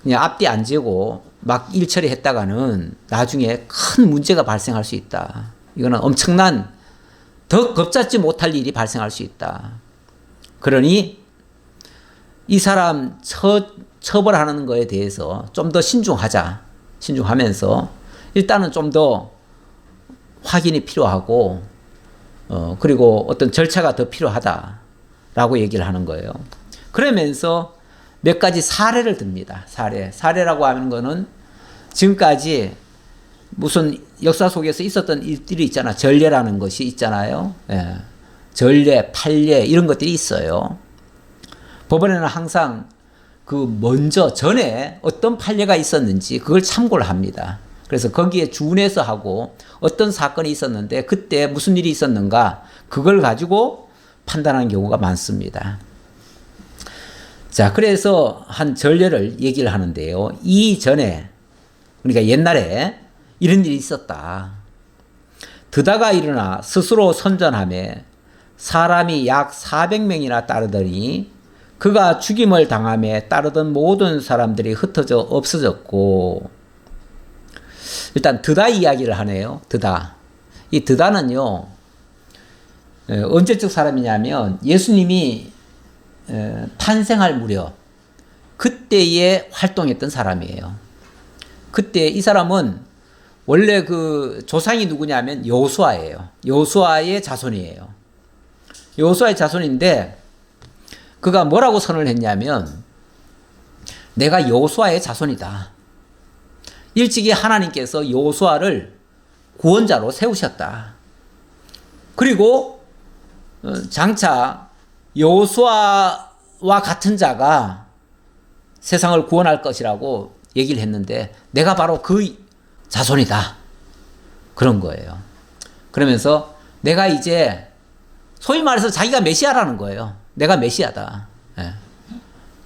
그냥 앞뒤 안 재고 막 일 처리했다가는 나중에 큰 문제가 발생할 수 있다. 이거는 엄청난 더 겁잡지 못할 일이 발생할 수 있다. 그러니 이 사람 처벌하는 거에 대해서 좀 더 신중하면서 일단은 좀 더 확인이 필요하고 그리고 어떤 절차가 더 필요하다라고 얘기를 하는 거예요. 그러면서 몇 가지 사례를 듭니다. 사례라고 하는 거는 지금까지 무슨 역사 속에서 있었던 일들이 있잖아. 전례라는 것이 있잖아요. 예. 전례, 판례 이런 것들이 있어요. 법원에는 항상 전에 어떤 판례가 있었는지 그걸 참고를 합니다. 그래서 거기에 준해서 하고 어떤 사건이 있었는데 그때 무슨 일이 있었는가 그걸 가지고 판단하는 경우가 많습니다. 자, 그래서 한 전례를 얘기를 하는데요. 이전에 그러니까 옛날에 이런 일이 있었다. 드다가 일어나 스스로 선전하며 사람이 약 400명이나 따르더니 그가 죽임을 당함에 따르던 모든 사람들이 흩어져 없어졌고 일단 드다 이야기를 하네요. 드다. 이 드다는요. 언제적 사람이냐면 예수님이 탄생할 무렵 그때에 활동했던 사람이에요. 그때 이 사람은 원래 그 조상이 누구냐면 여호수아예요. 여호수아의 자손이에요. 여호수아의 자손인데 그가 뭐라고 선언을 했냐면 내가 여호수아의 자손이다. 일찍이 하나님께서 여호수아를 구원자로 세우셨다. 그리고 장차 여호수아와 같은 자가 세상을 구원할 것이라고 얘기를 했는데 내가 바로 그 자손이다. 그런 거예요. 그러면서 내가 이제 소위 말해서 자기가 메시아라는 거예요. 내가 메시아다. 예.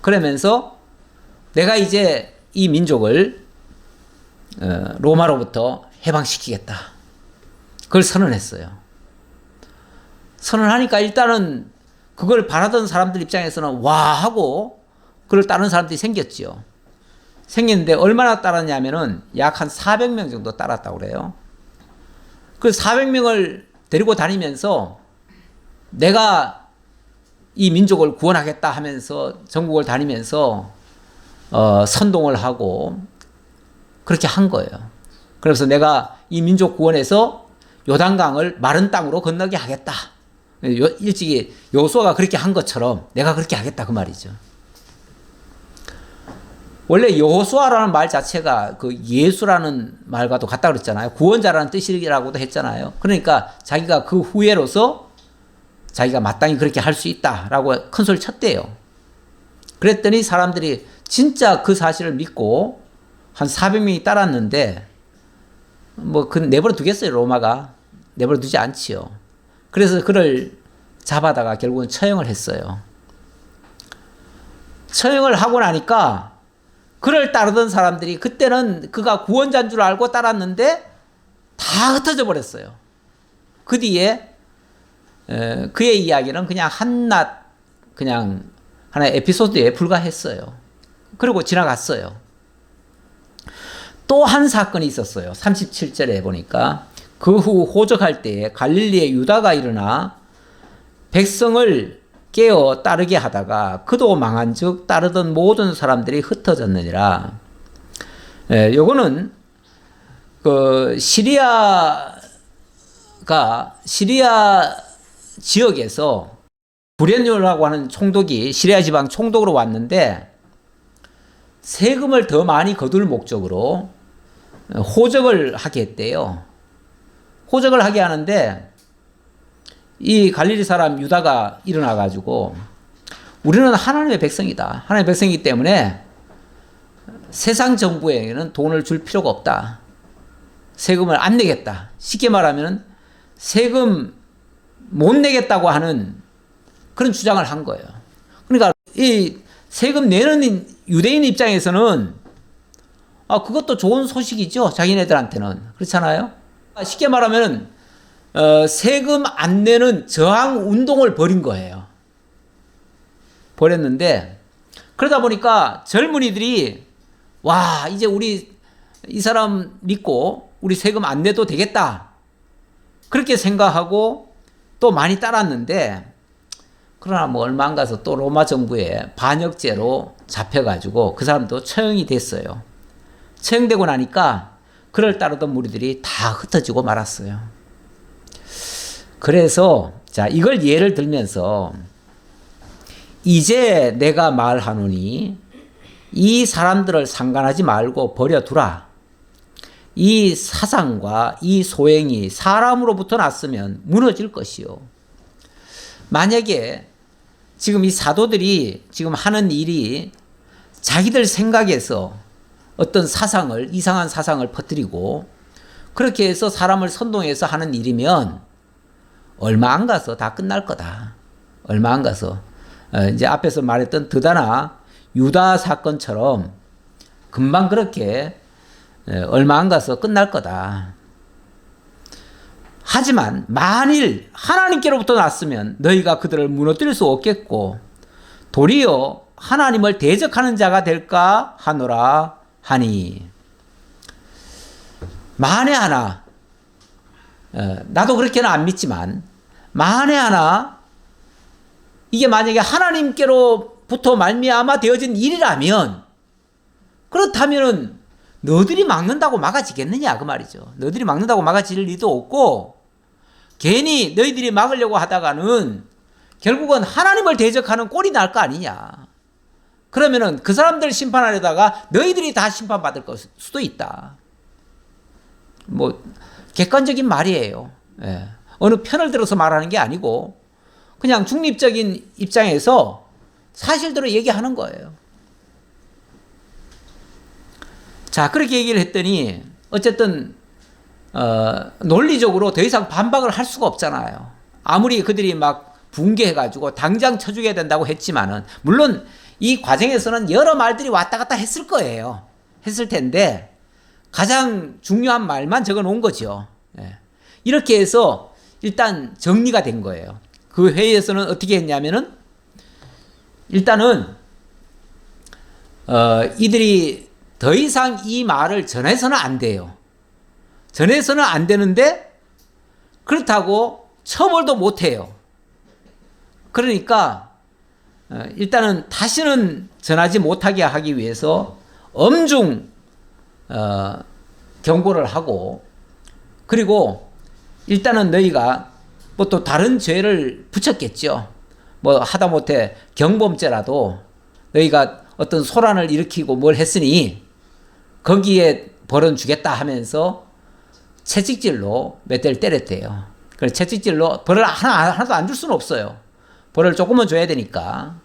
그러면서 내가 이제 이 민족을 로마로부터 해방시키겠다. 그걸 선언했어요. 선언하니까 일단은 그걸 바라던 사람들 입장에서는 와 하고 그걸 따르는 사람들이 생겼죠. 생겼는데 얼마나 따랐냐면은 약 한 400명 정도 따랐다고 그래요. 그 400명을 데리고 다니면서 내가 이 민족을 구원하겠다 하면서 전국을 다니면서 선동을 하고 그렇게 한 거예요. 그래서 내가 이 민족 구원해서 요단강을 마른 땅으로 건너게 하겠다. 일찍이 여호수아가 그렇게 한 것처럼 내가 그렇게 하겠다 그 말이죠. 원래 여호수아라는 말 자체가 그 예수라는 말과도 같다 그랬잖아요. 구원자라는 뜻이라고도 했잖아요. 그러니까 자기가 그 후예로서 자기가 마땅히 그렇게 할 수 있다라고 큰 소리 쳤대요. 그랬더니 사람들이 진짜 그 사실을 믿고 한 400명이 따랐는데 뭐 그 내버려 두겠어요. 로마가 내버려 두지 않지요. 그래서 그를 잡아다가 결국은 처형을 했어요. 처형을 하고 나니까 그를 따르던 사람들이 그때는 그가 구원자인 줄 알고 따랐는데 다 흩어져 버렸어요. 그 뒤에 그의 이야기는 그냥 한낱 그냥 하나의 에피소드에 불과했어요. 그리고 지나갔어요. 또 한 사건이 있었어요. 37절에 보니까 그 후 호적할 때에 갈릴리에 유다가 일어나 백성을 깨어 따르게 하다가 그도 망한즉 따르던 모든 사람들이 흩어졌느니라. 요거는 그 시리아 지역에서 구레뇨라고 하는 총독이 시리아 지방 총독으로 왔는데 세금을 더 많이 거둘 목적으로 호적을 하게 했대요. 호적을 하게 하는데 이 갈릴리 사람 유다가 일어나가지고 우리는 하나님의 백성이다. 하나님의 백성이기 때문에 세상 정부에게는 돈을 줄 필요가 없다. 세금을 안 내겠다. 쉽게 말하면 세금 못 내겠다고 하는 그런 주장을 한 거예요. 그러니까 이 세금 내는 유대인 입장에서는 그것도 좋은 소식이죠. 자기네들한테는. 그렇잖아요. 쉽게 말하면 세금 안 내는 저항 운동을 벌인 거예요. 벌였는데 그러다 보니까 젊은이들이 와 이제 우리 이 사람 믿고 우리 세금 안 내도 되겠다. 그렇게 생각하고 또 많이 따랐는데 그러나 뭐 얼마 안 가서 또 로마 정부에 반역죄로 잡혀가지고 그 사람도 처형이 됐어요. 처형되고 나니까 그를 따르던 무리들이 다 흩어지고 말았어요. 그래서 자 이걸 예를 들면서 이제 내가 말하노니 이 사람들을 상관하지 말고 버려두라. 이 사상과 이 소행이 사람으로부터 났으면 무너질 것이요. 만약에 지금 이 사도들이 지금 하는 일이 자기들 생각에서 어떤 사상을 이상한 사상을 퍼뜨리고 그렇게 해서 사람을 선동해서 하는 일이면 얼마 안 가서 다 끝날 거다. 얼마 안 가서 이제 앞에서 말했던 드다나 유다 사건처럼 금방 그렇게 얼마 안 가서 끝날 거다. 하지만 만일 하나님께로부터 났으면 너희가 그들을 무너뜨릴 수 없겠고 도리어 하나님을 대적하는 자가 될까 하노라 하니. 만에 하나 나도 그렇게는 안 믿지만 만에 하나 이게 만약에 하나님께로부터 말미암아 되어진 일이라면 그렇다면은 너희들이 막는다고 막아지겠느냐 그 말이죠. 너희들이 막는다고 막아질 리도 없고 괜히 너희들이 막으려고 하다가는 결국은 하나님을 대적하는 꼴이 날 거 아니냐. 그러면은 그 사람들 심판하려다가 너희들이 다 심판받을 수도 있다. 뭐 객관적인 말이에요. 예. 어느 편을 들어서 말하는 게 아니고 그냥 중립적인 입장에서 사실대로 얘기하는 거예요. 자, 그렇게 얘기를 했더니 어쨌든 논리적으로 더 이상 반박을 할 수가 없잖아요. 아무리 그들이 막 붕괴해가지고 당장 쳐죽여야 된다고 했지만은 물론 이 과정에서는 여러 말들이 왔다 갔다 했을 거예요. 했을 텐데 가장 중요한 말만 적어 놓은 거죠. 예. 이렇게 해서 일단 정리가 된 거예요. 그 회의에서는 어떻게 했냐면은 일단은 이들이 더 이상 이 말을 전해서는 안 돼요. 전해서는 안 되는데 그렇다고 처벌도 못 해요. 그러니까 일단은 다시는 전하지 못하게 하기 위해서 엄중 경고를 하고, 그리고 일단은 너희가 뭐 또 다른 죄를 붙였겠죠. 뭐 하다못해 경범죄라도 너희가 어떤 소란을 일으키고 뭘 했으니 거기에 벌은 주겠다 하면서 채찍질로 몇 대를 때렸대요. 그래서 채찍질로 벌을 하나도 안 줄 수는 없어요. 벌을 조금은 줘야 되니까.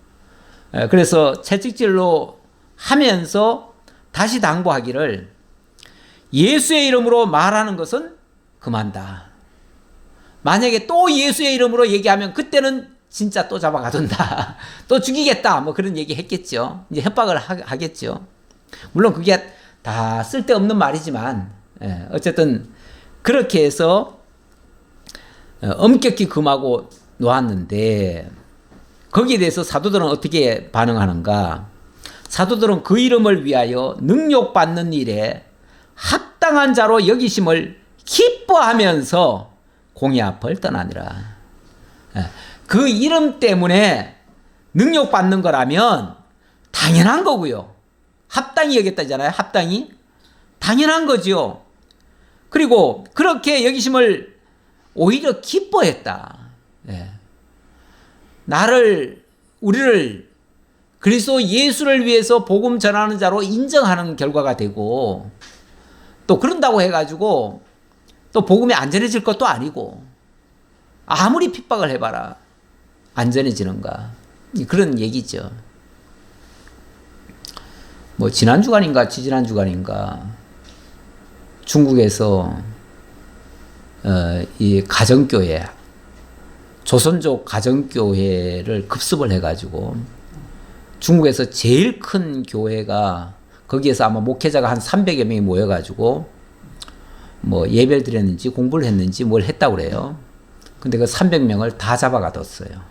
그래서 채찍질로 하면서 다시 당부하기를 예수의 이름으로 말하는 것은 금한다. 만약에 또 예수의 이름으로 얘기하면 그때는 진짜 또 잡아가둔다. 또 죽이겠다. 뭐 그런 얘기 했겠죠. 이제 협박을 하겠죠. 물론 그게 다 쓸데없는 말이지만, 어쨌든 그렇게 해서 엄격히 금하고 놓았는데, 거기에 대해서 사도들은 어떻게 반응하는가? 사도들은 그 이름을 위하여 능욕받는 일에 합당한 자로 여기심을 기뻐하면서 공의 앞을 떠나니라. 그 이름 때문에 능욕받는 거라면 당연한 거고요. 합당히 여겼다잖아요. 합당히. 당연한 거죠. 그리고 그렇게 여기심을 오히려 기뻐했다. 우리를 그리스도 예수를 위해서 복음 전하는 자로 인정하는 결과가 되고, 또 그런다고 해가지고 또 복음이 안전해질 것도 아니고, 아무리 핍박을 해봐라 안전해지는가, 그런 얘기죠. 뭐 지난 주간인가 지지난 주간인가 중국에서 이 가정교회, 조선족 가정교회를 급습을 해가지고 중국에서 제일 큰 교회가, 거기에서 아마 목회자가 한 300여 명이 모여가지고 뭐 예배를 드렸는지 공부를 했는지 뭘 했다고 그래요. 근데 그 300명을 다 잡아가뒀어요.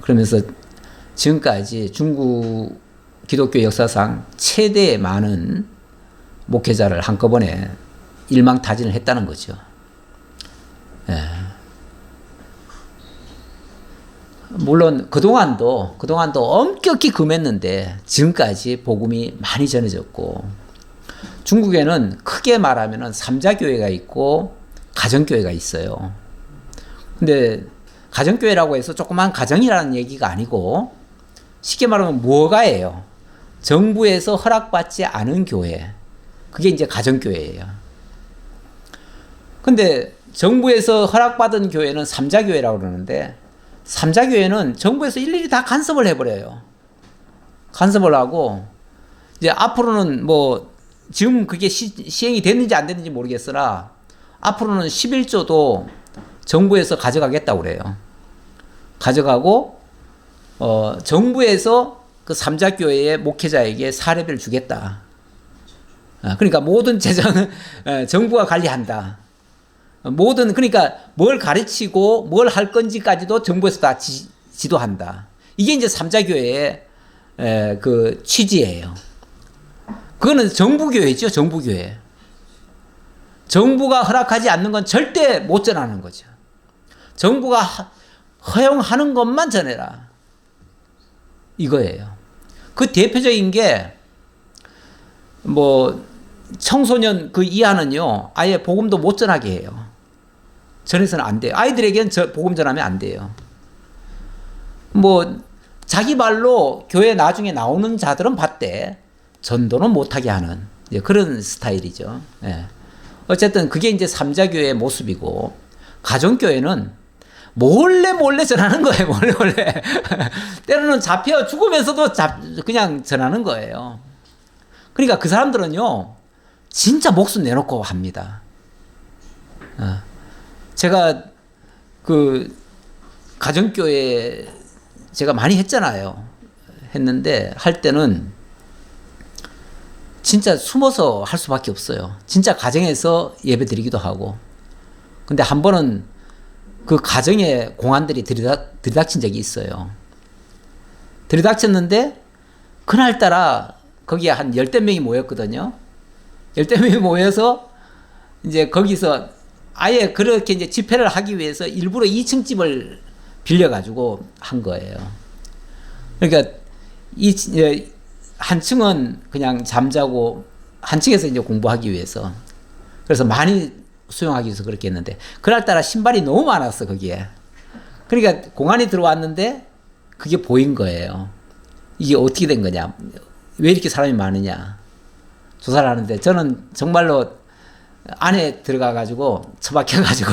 그러면서 지금까지 중국 기독교 역사상 최대 많은 목회자를 한꺼번에 일망타진을 했다는 거죠. 물론 그동안도 엄격히 금했는데 지금까지 복음이 많이 전해졌고, 중국에는 크게 말하면 삼자교회가 있고 가정교회가 있어요. 근데 가정교회라고 해서 조그만 가정이라는 얘기가 아니고, 쉽게 말하면 무허가예요. 정부에서 허락받지 않은 교회, 그게 이제 가정교회예요. 근데 정부에서 허락받은 교회는 삼자교회라고 그러는데, 삼자교회는 정부에서 일일이 다 간섭을 해버려요. 간섭을 하고, 이제 앞으로는 뭐 지금 그게 시행이 됐는지 안 됐는지 모르겠으나 앞으로는 11조도 정부에서 가져가겠다고 그래요. 가져가고 정부에서 그 삼자교회의 목회자에게 사례비를 주겠다. 그러니까 모든 재정은 정부가 관리한다. 그러니까 뭘 가르치고 뭘 할 건지까지도 정부에서 다 지도한다. 이게 이제 삼자교회의 그 취지예요. 그거는 정부교회죠, 정부교회. 정부가 허락하지 않는 건 절대 못 전하는 거죠. 정부가 허용하는 것만 전해라, 이거예요. 그 대표적인 게 뭐 청소년 그 이하는요 아예 복음도 못 전하게 해요. 전해서는 안 돼요. 아이들에게는 복음 전하면 안 돼요. 뭐 자기 말로 교회 나중에 나오는 자들은 봤대. 전도는 못하게 하는 그런 스타일이죠. 어쨌든 그게 이제 삼자교회의 모습이고, 가정교회는 몰래 전하는 거예요. 몰래. 때로는 잡혀 죽으면서도 그냥 전하는 거예요. 그러니까 그 사람들은요 진짜 목숨 내놓고 합니다. 제가 그 가정교회 제가 많이 했잖아요. 했는데 할 때는 진짜 숨어서 할 수밖에 없어요. 진짜 가정에서 예배 드리기도 하고. 근데 한 번은 그 가정에 공안들이 들이닥친 적이 있어요. 들이닥쳤는데 그날따라 거기에 한 10대 명이 모였거든요. 10대 명이 모여서 이제 거기서 아예 그렇게 이제 집회를 하기 위해서 일부러 2층 집을 빌려가지고 한 거예요. 그러니까 이 한 층은 그냥 잠자고 한 층에서 이제 공부하기 위해서, 그래서 많이 수용하기 위해서 그렇게 했는데, 그날따라 신발이 너무 많았어 거기에. 그러니까 공안이 들어왔는데 그게 보인 거예요. 이게 어떻게 된 거냐, 왜 이렇게 사람이 많으냐 조사를 하는데, 저는 정말로 안에 들어가 가지고 처박혀 가지고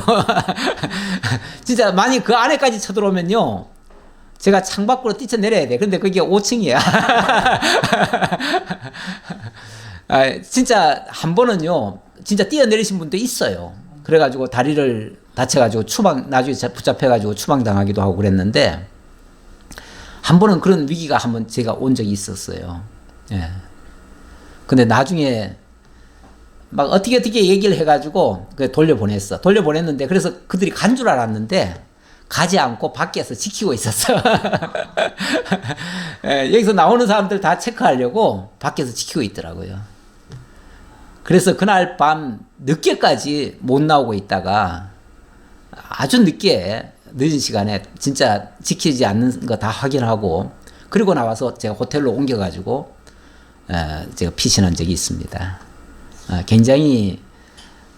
진짜 만약 그 안에까지 쳐들어오면요 제가 창밖으로 뛰쳐내려야 돼. 근데 그게 5층이야. 진짜 한 번은요 진짜 뛰어내리신 분도 있어요. 그래가지고 다리를 다쳐가지고 나중에 붙잡혀가지고 추방당하기도 하고 그랬는데, 한 번은 그런 위기가 한번 제가 온 적이 있었어요. 예. 근데 나중에 막 어떻게 얘기를 해가지고 돌려보냈어. 돌려보냈는데, 그래서 그들이 간 줄 알았는데 가지 않고 밖에서 지키고 있었어. 예, 여기서 나오는 사람들 다 체크하려고 밖에서 지키고 있더라고요. 그래서 그날 밤 늦게까지 못 나오고 있다가 아주 늦은 시간에 진짜 지키지 않는 거 다 확인하고, 그리고 나와서 제가 호텔로 옮겨가지고 제가 피신한 적이 있습니다. 굉장히,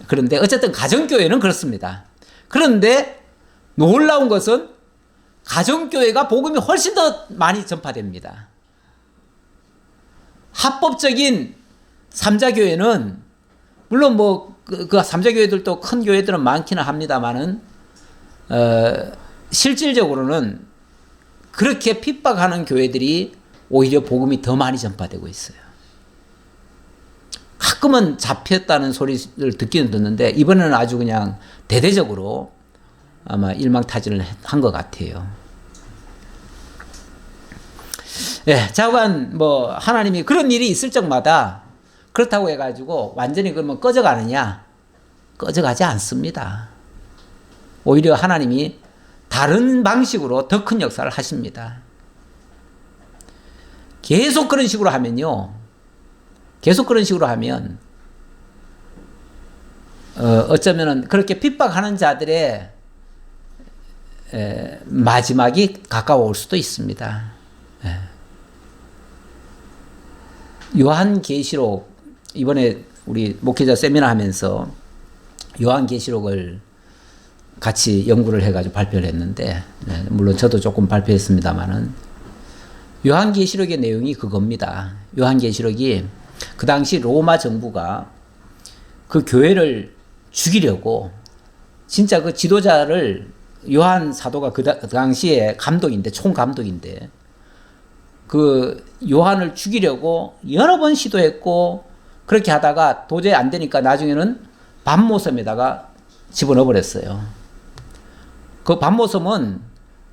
그런데 어쨌든 가정교회는 그렇습니다. 그런데 놀라운 것은 가정교회가 복음이 훨씬 더 많이 전파됩니다. 합법적인 삼자교회는 물론 그 삼자교회들도 큰 교회들은 많기는 합니다만은 실질적으로는 그렇게 핍박하는 교회들이 오히려 복음이 더 많이 전파되고 있어요. 가끔은 잡혔다는 소리를 듣기는 듣는데, 이번에는 아주 그냥 대대적으로 아마 일망타진을 한 것 같아요. 예, 자관 하나님이 그런 일이 있을 적마다 그렇다고 해가지고 완전히 그러면 꺼져가느냐? 꺼져가지 않습니다. 오히려 하나님이 다른 방식으로 더 큰 역사를 하십니다. 계속 그런 식으로 하면요, 어쩌면은 그렇게 핍박하는 자들의 마지막이 가까워올 수도 있습니다. 요한계시록, 이번에 우리 목회자 세미나 하면서 요한계시록을 같이 연구를 해가지고 발표를 했는데, 물론 저도 조금 발표했습니다만은, 요한계시록의 내용이 그겁니다. 요한계시록이 그 당시 로마 정부가 그 교회를 죽이려고, 진짜 그 지도자를, 요한 사도가 그 당시에 감독인데, 총감독인데, 그 요한을 죽이려고 여러 번 시도했고, 그렇게 하다가 도저히 안 되니까 나중에는 밤모섬에다가 집어넣어 버렸어요. 그 밤모섬은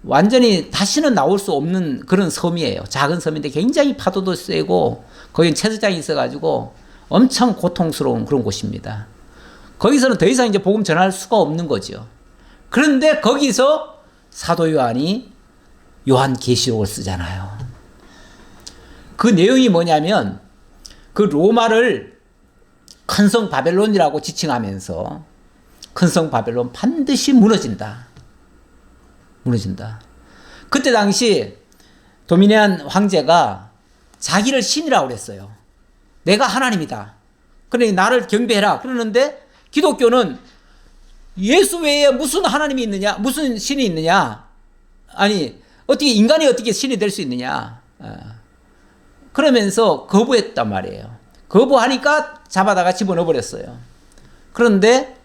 완전히 다시는 나올 수 없는 그런 섬이에요. 작은 섬인데 굉장히 파도도 세고, 거긴 채석장이 있어가지고 엄청 고통스러운 그런 곳입니다. 거기서는 더 이상 이제 복음 전할 수가 없는 거죠. 그런데 거기서 사도 요한이 요한계시록을 쓰잖아요. 그 내용이 뭐냐면, 그 로마를 큰 성 바벨론이라고 지칭하면서, 큰 성 바벨론 반드시 무너진다. 그때 당시 도미니안 황제가 자기를 신이라고 그랬어요. 내가 하나님이다. 그러니 나를 경배해라. 그러는데 기독교는 예수 외에 무슨 하나님이 있느냐? 무슨 신이 있느냐? 아니, 인간이 어떻게 신이 될 수 있느냐? 그러면서 거부했단 말이에요. 거부하니까 잡아다가 집어넣어 버렸어요. 그런데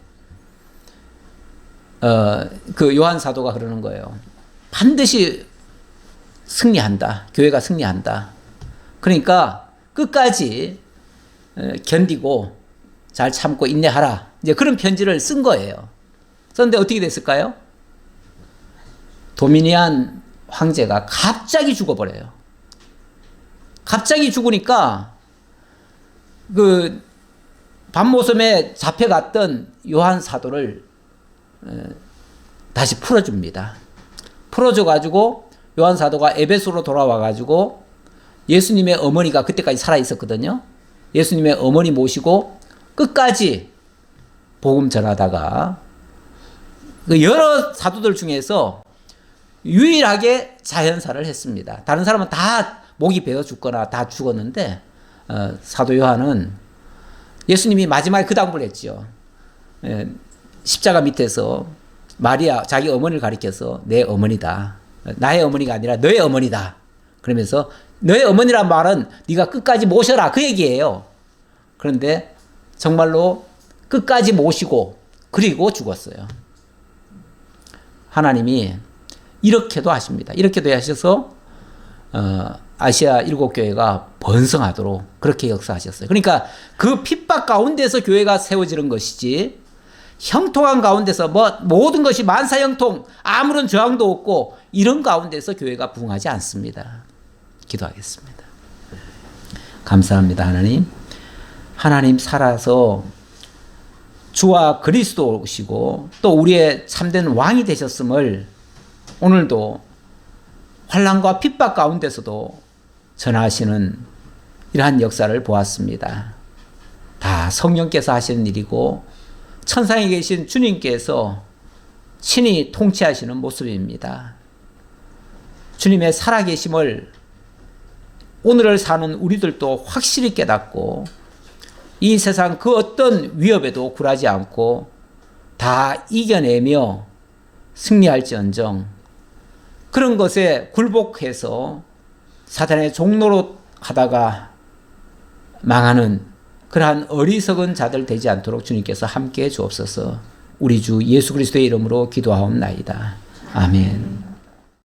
그 요한 사도가 그러는 거예요. 반드시 승리한다. 교회가 승리한다. 그러니까 끝까지 견디고 잘 참고 인내하라. 이제 그런 편지를 쓴 거예요. 그런데 어떻게 됐을까요? 도미니안 황제가 갑자기 죽어버려요. 갑자기 죽으니까 그 밤모섬에 잡혀갔던 요한 사도를 다시 풀어줍니다. 풀어줘가지고 요한 사도가 에베소로 돌아와가지고 예수님의 어머니가 그때까지 살아있었거든요. 예수님의 어머니 모시고 끝까지 복음 전하다가 그 여러 사도들 중에서 유일하게 자연사를 했습니다. 다른 사람은 다 목이 베어 죽거나 다 죽었는데 사도 요한은 예수님이 마지막에 그 당부를 했죠. 십자가 밑에서 마리아 자기 어머니를 가리켜서 내 어머니다. 나의 어머니가 아니라 너의 어머니다. 그러면서 너의 어머니란 말은 네가 끝까지 모셔라 그 얘기예요. 그런데 정말로 끝까지 모시고 그리고 죽었어요. 하나님이 이렇게도 하십니다. 이렇게도 하셔서 아시아 7교회가 번성하도록 그렇게 역사하셨어요. 그러니까 그 핍박 가운데서 교회가 세워지는 것이지 형통한 가운데서 모든 것이 만사형통 아무런 저항도 없고 이런 가운데서 교회가 부흥하지 않습니다. 기도하겠습니다. 감사합니다. 하나님 살아서 주와 그리스도시고 또 우리의 참된 왕이 되셨음을 오늘도 환난과 핍박 가운데서도 전하시는 이러한 역사를 보았습니다. 다 성령께서 하시는 일이고 천상에 계신 주님께서 친히 통치하시는 모습입니다. 주님의 살아계심을 오늘을 사는 우리들도 확실히 깨닫고 이 세상 그 어떤 위협에도 굴하지 않고 다 이겨내며 승리할지언정 그런 것에 굴복해서 사탄의 종노릇 하다가 망하는 그러한 어리석은 자들 되지 않도록 주님께서 함께해 주옵소서. 우리 주 예수 그리스도의 이름으로 기도하옵나이다. 아멘.